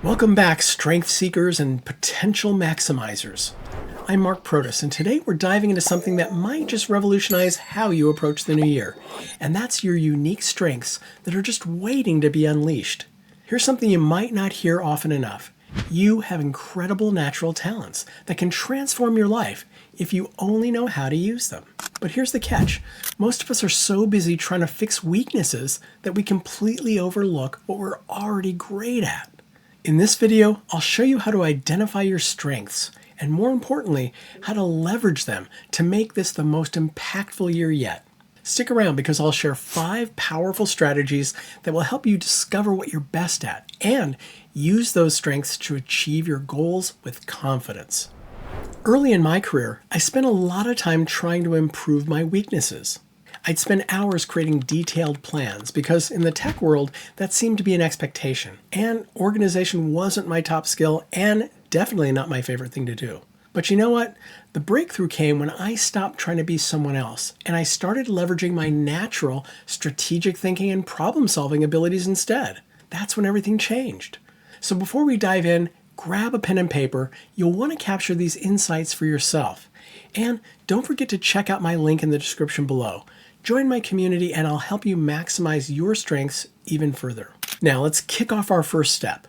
Welcome back, strength seekers and potential maximizers. I'm Mark Protus, and today we're diving into something that might just revolutionize how you approach the new year, and that's your unique strengths that are just waiting to be unleashed. Here's something you might not hear often enough. You have incredible natural talents that can transform your life if you only know how to use them. But here's the catch. Most of us are so busy trying to fix weaknesses that we completely overlook what we're already great at. In this video, I'll show you how to identify your strengths, and more importantly, how to leverage them to make this the most impactful year yet. Stick around because I'll share 5 powerful strategies that will help you discover what you're best at and use those strengths to achieve your goals with confidence. Early in my career, I spent a lot of time trying to improve my weaknesses. I'd spend hours creating detailed plans because in the tech world, that seemed to be an expectation, and organization wasn't my top skill and definitely not my favorite thing to do. But you know what? The breakthrough came when I stopped trying to be someone else and I started leveraging my natural strategic thinking and problem-solving abilities instead. That's when everything changed. So before we dive in, grab a pen and paper. You'll want to capture these insights for yourself. And don't forget to check out my link in the description below. Join my community and I'll help you maximize your strengths even further. Now let's kick off our first step.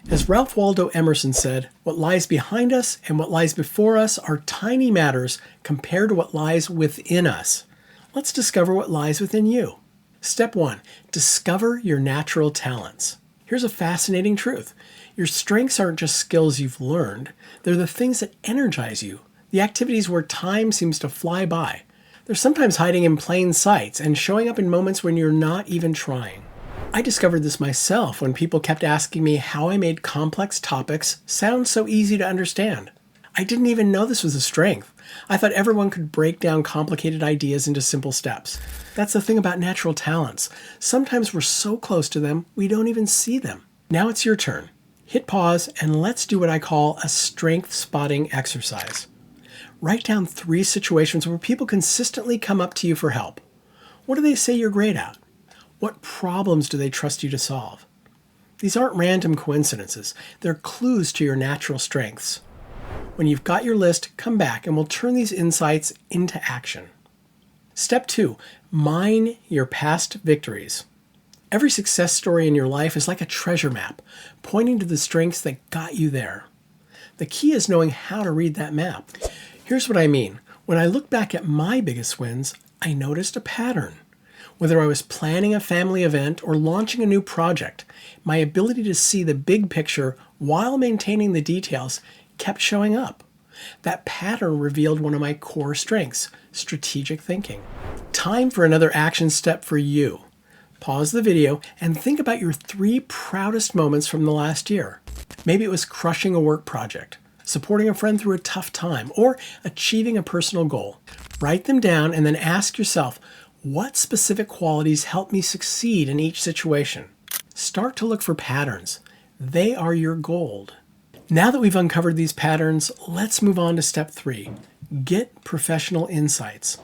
As Ralph Waldo Emerson said, what lies behind us and what lies before us are tiny matters compared to what lies within us. Let's discover what lies within you. Step 1, discover your natural talents. Here's a fascinating truth. Your strengths aren't just skills you've learned. They're the things that energize you, the activities where time seems to fly by. They're sometimes hiding in plain sight and showing up in moments when you're not even trying. I discovered this myself when people kept asking me how I made complex topics sound so easy to understand. I didn't even know this was a strength. I thought everyone could break down complicated ideas into simple steps. That's the thing about natural talents. Sometimes we're so close to them, we don't even see them. Now it's your turn. Hit pause and let's do what I call a strength spotting exercise. Write down 3 situations where people consistently come up to you for help. What do they say you're great at? What problems do they trust you to solve? These aren't random coincidences. They're clues to your natural strengths. When you've got your list, come back and we'll turn these insights into action. Step 2, mine your past victories. Every success story in your life is like a treasure map, pointing to the strengths that got you there. The key is knowing how to read that map. Here's what I mean. When I look back at my biggest wins, I noticed a pattern. Whether I was planning a family event or launching a new project, my ability to see the big picture while maintaining the details kept showing up. That pattern revealed one of my core strengths, strategic thinking. Time for another action step for you. Pause the video and think about your 3 proudest moments from the last year. Maybe it was crushing a work project, supporting a friend through a tough time, or achieving a personal goal. Write them down and then ask yourself, what specific qualities help me succeed in each situation? Start to look for patterns. They are your gold. Now that we've uncovered these patterns, let's move on to step 3. Get professional insights.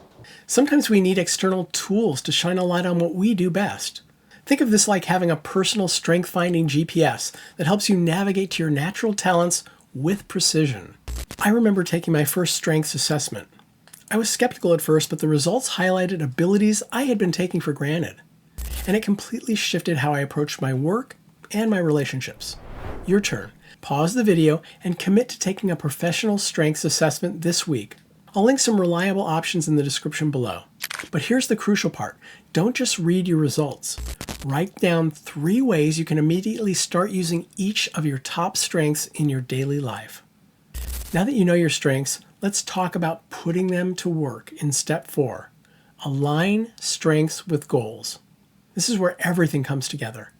Sometimes we need external tools to shine a light on what we do best. Think of this like having a personal strength-finding GPS that helps you navigate to your natural talents with precision. I remember taking my first strengths assessment. I was skeptical at first, but the results highlighted abilities I had been taking for granted. And it completely shifted how I approached my work and my relationships. Your turn. Pause the video and commit to taking a professional strengths assessment this week. I'll link some reliable options in the description below. But here's the crucial part. Don't just read your results. Write down 3 ways you can immediately start using each of your top strengths in your daily life. Now that you know your strengths, let's talk about putting them to work in step 4. Align strengths with goals. This is where everything comes together.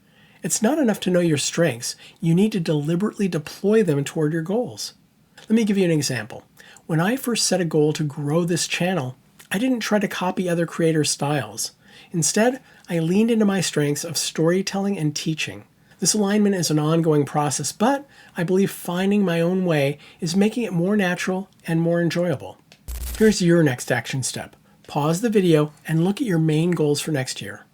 It's not enough to know your strengths. You need to deliberately deploy them toward your goals. Let me give you an example. When I first set a goal to grow this channel, I didn't try to copy other creators' styles. Instead, I leaned into my strengths of storytelling and teaching. This alignment is an ongoing process, but I believe finding my own way is making it more natural and more enjoyable. Here's your next action step. Pause the video and look at your main goals for next year.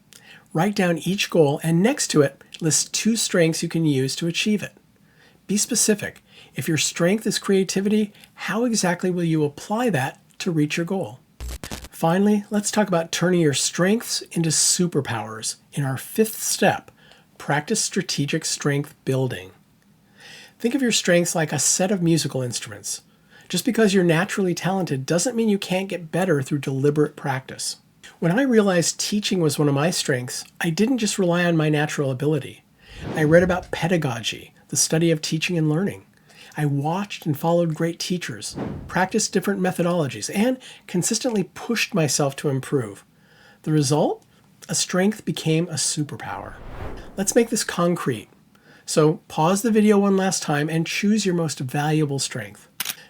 Write down each goal and next to it, list 2 strengths you can use to achieve it. Be specific. If your strength is creativity, how exactly will you apply that to reach your goal? Finally, let's talk about turning your strengths into superpowers in our fifth step, practice strategic strength building. Think of your strengths like a set of musical instruments. Just because you're naturally talented doesn't mean you can't get better through deliberate practice. When I realized teaching was one of my strengths, I didn't just rely on my natural ability. I read about pedagogy, the study of teaching and learning. I watched and followed great teachers, practiced different methodologies, and consistently pushed myself to improve. The result? A strength became a superpower. Let's make this concrete. So pause the video one last time and choose your most valuable strength.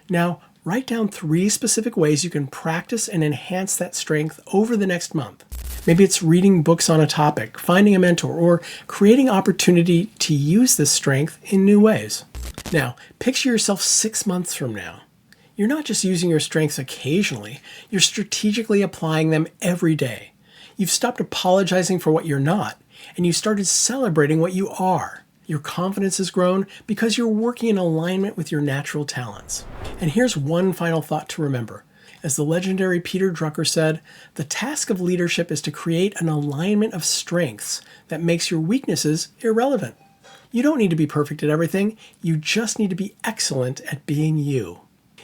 Now, write down 3 specific ways you can practice and enhance that strength over the next month. Maybe it's reading books on a topic, finding a mentor, or creating opportunity to use this strength in new ways. Now, picture yourself 6 months from now. You're not just using your strengths occasionally, you're strategically applying them every day. You've stopped apologizing for what you're not, and you started celebrating what you are. Your confidence has grown because you're working in alignment with your natural talents. And here's one final thought to remember. As the legendary Peter Drucker said, the task of leadership is to create an alignment of strengths that makes your weaknesses irrelevant. You don't need to be perfect at everything, you just need to be excellent at being you.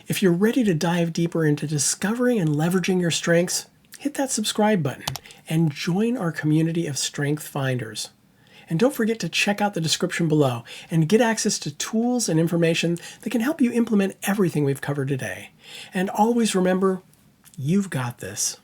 If you're ready to dive deeper into discovering and leveraging your strengths, hit that subscribe button and join our community of strength finders. And don't forget to check out the description below and get access to tools and information that can help you implement everything we've covered today. And always remember, you've got this.